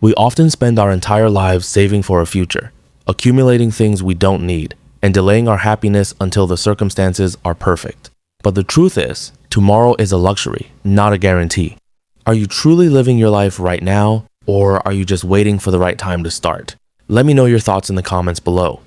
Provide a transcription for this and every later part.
We often spend our entire lives saving for a future, accumulating things we don't need, and delaying our happiness until the circumstances are perfect. But the truth is, tomorrow is a luxury, not a guarantee. Are you truly living your life right now, or are you just waiting for the right time to start? Let me know your thoughts in the comments below.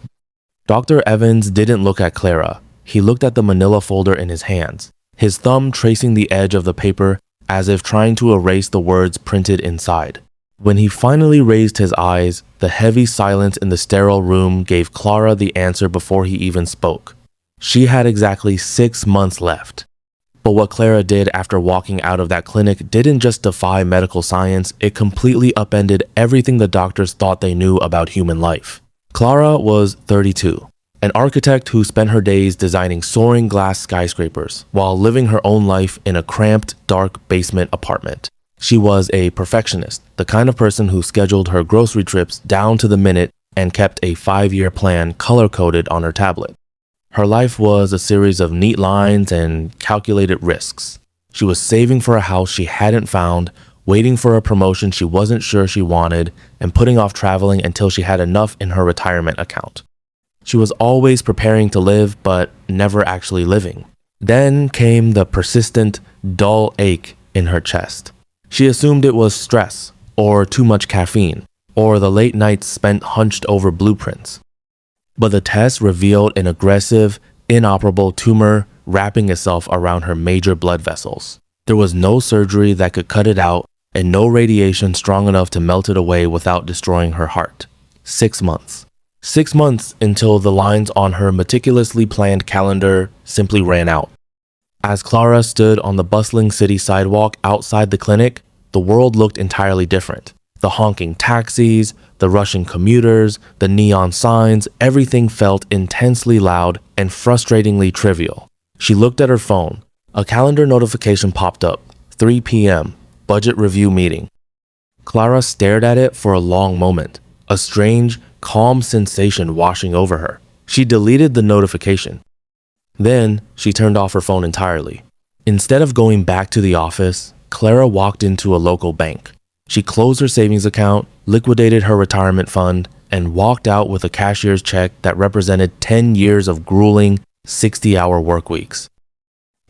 Dr. Evans didn't look at Clara. He looked at the manila folder in his hands, his thumb tracing the edge of the paper as if trying to erase the words printed inside. When he finally raised his eyes, the heavy silence in the sterile room gave Clara the answer before he even spoke. She had exactly 6 months left. But what Clara did after walking out of that clinic didn't just defy medical science, it completely upended everything the doctors thought they knew about human life. Clara was 32, an architect who spent her days designing soaring glass skyscrapers while living her own life in a cramped, dark basement apartment. She was a perfectionist, the kind of person who scheduled her grocery trips down to the minute and kept a 5-year plan color-coded on her tablet. Her life was a series of neat lines and calculated risks. She was saving for a house she hadn't found, waiting for a promotion she wasn't sure she wanted, and putting off traveling until she had enough in her retirement account. She was always preparing to live, but never actually living. Then came the persistent, dull ache in her chest. She assumed it was stress, or too much caffeine, or the late nights spent hunched over blueprints. But the test revealed an aggressive, inoperable tumor wrapping itself around her major blood vessels. There was no surgery that could cut it out, and no radiation strong enough to melt it away without destroying her heart. 6 months. 6 months until the lines on her meticulously planned calendar simply ran out. As Clara stood on the bustling city sidewalk outside the clinic, the world looked entirely different. The honking taxis, the rushing commuters, the neon signs, everything felt intensely loud and frustratingly trivial. She looked at her phone. A calendar notification popped up. 3 p.m. Budget review meeting. Clara stared at it for a long moment, a strange, calm sensation washing over her. She deleted the notification. Then she turned off her phone entirely. Instead of going back to the office, Clara walked into a local bank. She closed her savings account, liquidated her retirement fund, and walked out with a cashier's check that represented 10 years of grueling 60-hour work weeks.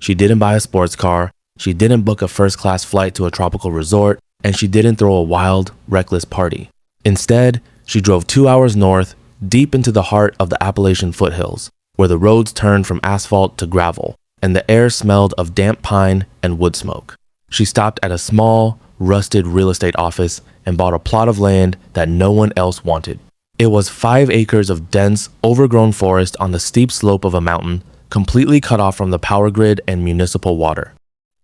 She didn't buy a sports car, she didn't book a first-class flight to a tropical resort, and she didn't throw a wild, reckless party. Instead, she drove 2 hours north, deep into the heart of the Appalachian foothills, where the roads turned from asphalt to gravel, and the air smelled of damp pine and wood smoke. She stopped at a small, rusted real estate office and bought a plot of land that no one else wanted. It was 5 acres of dense, overgrown forest on the steep slope of a mountain, completely cut off from the power grid and municipal water.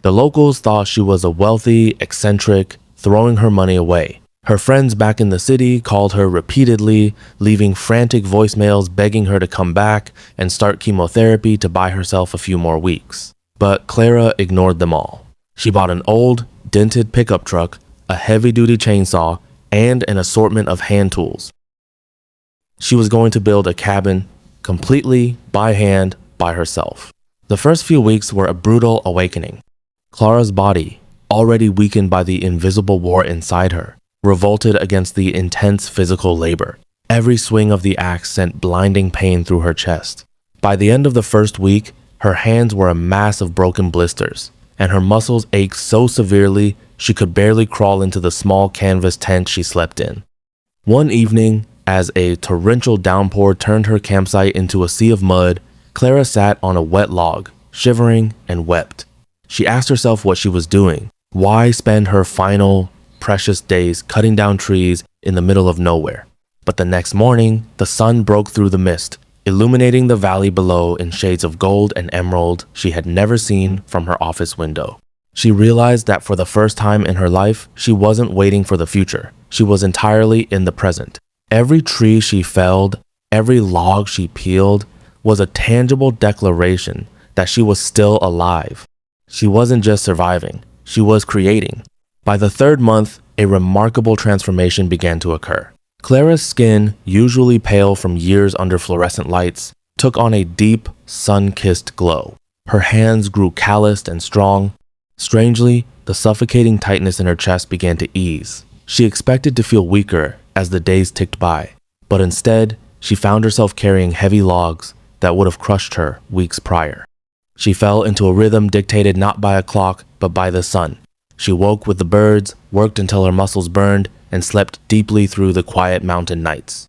The locals thought she was a wealthy, eccentric, throwing her money away. Her friends back in the city called her repeatedly, leaving frantic voicemails begging her to come back and start chemotherapy to buy herself a few more weeks. But Clara ignored them all. She bought an old, dented pickup truck, a heavy-duty chainsaw, and an assortment of hand tools. She was going to build a cabin completely by hand by herself. The first few weeks were a brutal awakening. Clara's body, already weakened by the invisible war inside her, revolted against the intense physical labor. Every swing of the axe sent blinding pain through her chest. By the end of the first week, her hands were a mass of broken blisters, and her muscles ached so severely she could barely crawl into the small canvas tent she slept in. One evening, as a torrential downpour turned her campsite into a sea of mud, Clara sat on a wet log, shivering and wept. She asked herself what she was doing. Why spend her final, precious days cutting down trees in the middle of nowhere? But the next morning, the sun broke through the mist, illuminating the valley below in shades of gold and emerald she had never seen from her office window. She realized that for the first time in her life, she wasn't waiting for the future. She was entirely in the present. Every tree she felled, every log she peeled, was a tangible declaration that she was still alive. She wasn't just surviving, she was creating. By the 3rd month, a remarkable transformation began to occur. Clara's skin, usually pale from years under fluorescent lights, took on a deep, sun-kissed glow. Her hands grew calloused and strong. Strangely, the suffocating tightness in her chest began to ease. She expected to feel weaker as the days ticked by, but instead, she found herself carrying heavy logs that would have crushed her weeks prior. She fell into a rhythm dictated not by a clock, but by the sun. She woke with the birds, worked until her muscles burned, and slept deeply through the quiet mountain nights.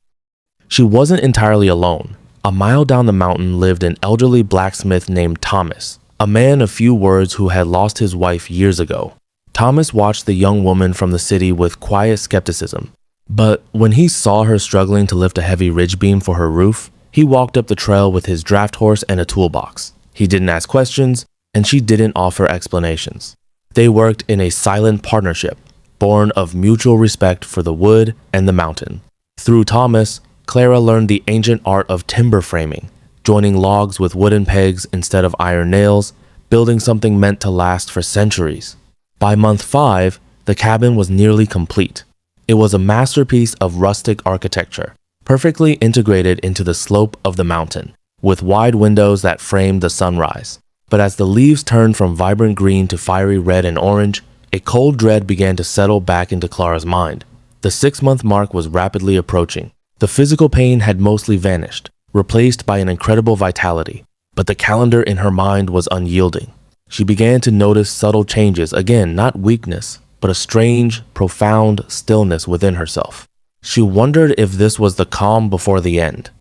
She wasn't entirely alone. A mile down the mountain lived an elderly blacksmith named Thomas, a man of few words who had lost his wife years ago. Thomas watched the young woman from the city with quiet skepticism, but when he saw her struggling to lift a heavy ridge beam for her roof, he walked up the trail with his draft horse and a toolbox. He didn't ask questions, and she didn't offer explanations. They worked in a silent partnership, born of mutual respect for the wood and the mountain. Through Thomas, Clara learned the ancient art of timber framing, joining logs with wooden pegs instead of iron nails, building something meant to last for centuries. By month 5, the cabin was nearly complete. It was a masterpiece of rustic architecture, perfectly integrated into the slope of the mountain, with wide windows that framed the sunrise. But as the leaves turned from vibrant green to fiery red and orange, a cold dread began to settle back into Clara's mind. The 6-month mark was rapidly approaching. The physical pain had mostly vanished, replaced by an incredible vitality, but the calendar in her mind was unyielding. She began to notice subtle changes, again, not weakness, but a strange, profound stillness within herself. She wondered if this was the calm before the end.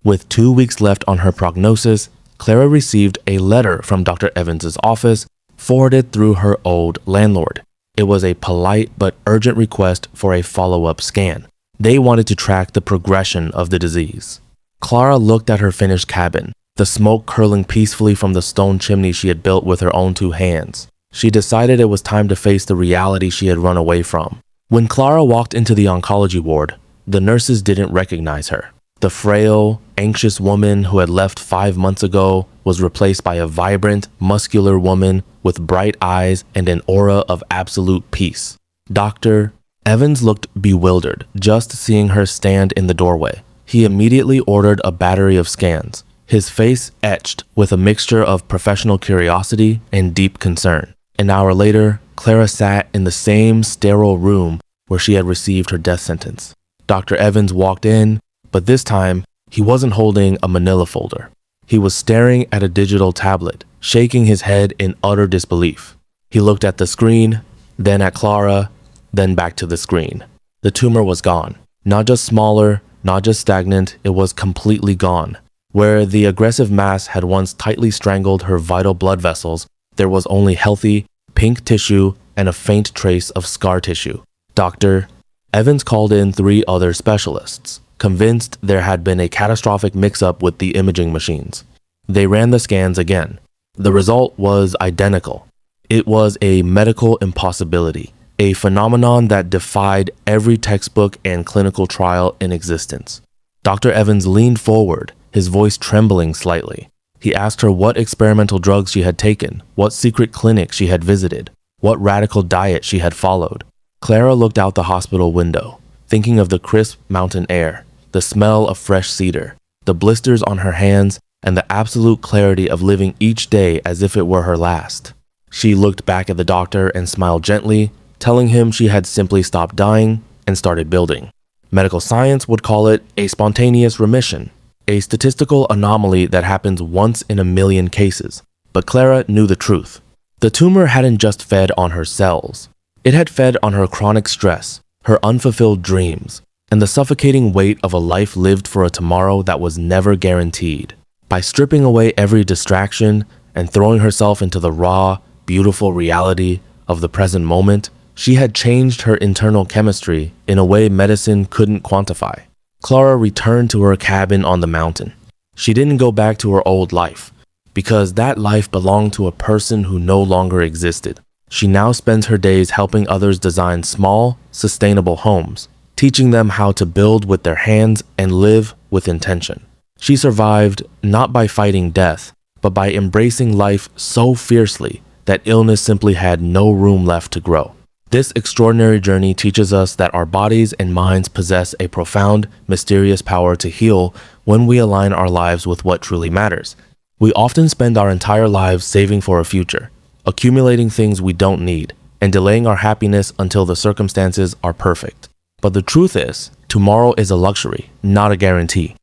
With 2 weeks left on her prognosis, Clara received a letter from Dr. Evans's office, forwarded through her old landlord. It was a polite but urgent request for a follow-up scan. They wanted to track the progression of the disease. Clara looked at her finished cabin, the smoke curling peacefully from the stone chimney she had built with her own 2 hands. She decided it was time to face the reality she had run away from. When Clara walked into the oncology ward, the nurses didn't recognize her. The frail, anxious woman who had left 5 months ago was replaced by a vibrant, muscular woman with bright eyes and an aura of absolute peace. Dr. Evans looked bewildered just seeing her stand in the doorway. He immediately ordered a battery of scans, his face etched with a mixture of professional curiosity and deep concern. An hour later, Clara sat in the same sterile room where she had received her death sentence. Dr. Evans walked in, but this time, he wasn't holding a manila folder. He was staring at a digital tablet, shaking his head in utter disbelief. He looked at the screen, then at Clara, then back to the screen. The tumor was gone. Not just smaller, not just stagnant, it was completely gone. Where the aggressive mass had once tightly strangled her vital blood vessels, there was only healthy, pink tissue and a faint trace of scar tissue. Dr. Evans called in 3 other specialists, convinced there had been a catastrophic mix-up with the imaging machines. They ran the scans again. The result was identical. It was a medical impossibility, a phenomenon that defied every textbook and clinical trial in existence. Dr. Evans leaned forward, his voice trembling slightly. He asked her what experimental drugs she had taken, what secret clinic she had visited, what radical diet she had followed. Clara looked out the hospital window, thinking of the crisp mountain air, the smell of fresh cedar, the blisters on her hands, and the absolute clarity of living each day as if it were her last. She looked back at the doctor and smiled gently, telling him she had simply stopped dying and started building. Medical science would call it a spontaneous remission, a statistical anomaly that happens once in a million cases. But Clara knew the truth. The tumor hadn't just fed on her cells. It had fed on her chronic stress, her unfulfilled dreams, and the suffocating weight of a life lived for a tomorrow that was never guaranteed. By stripping away every distraction and throwing herself into the raw, beautiful reality of the present moment, she had changed her internal chemistry in a way medicine couldn't quantify. Clara returned to her cabin on the mountain. She didn't go back to her old life, because that life belonged to a person who no longer existed. She now spends her days helping others design small, sustainable homes, teaching them how to build with their hands and live with intention. She survived not by fighting death, but by embracing life so fiercely that illness simply had no room left to grow. This extraordinary journey teaches us that our bodies and minds possess a profound, mysterious power to heal when we align our lives with what truly matters. We often spend our entire lives saving for a future, accumulating things we don't need, and delaying our happiness until the circumstances are perfect. But the truth is, tomorrow is a luxury, not a guarantee.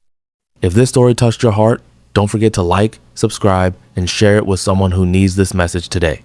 If this story touched your heart, don't forget to like, subscribe, and share it with someone who needs this message today.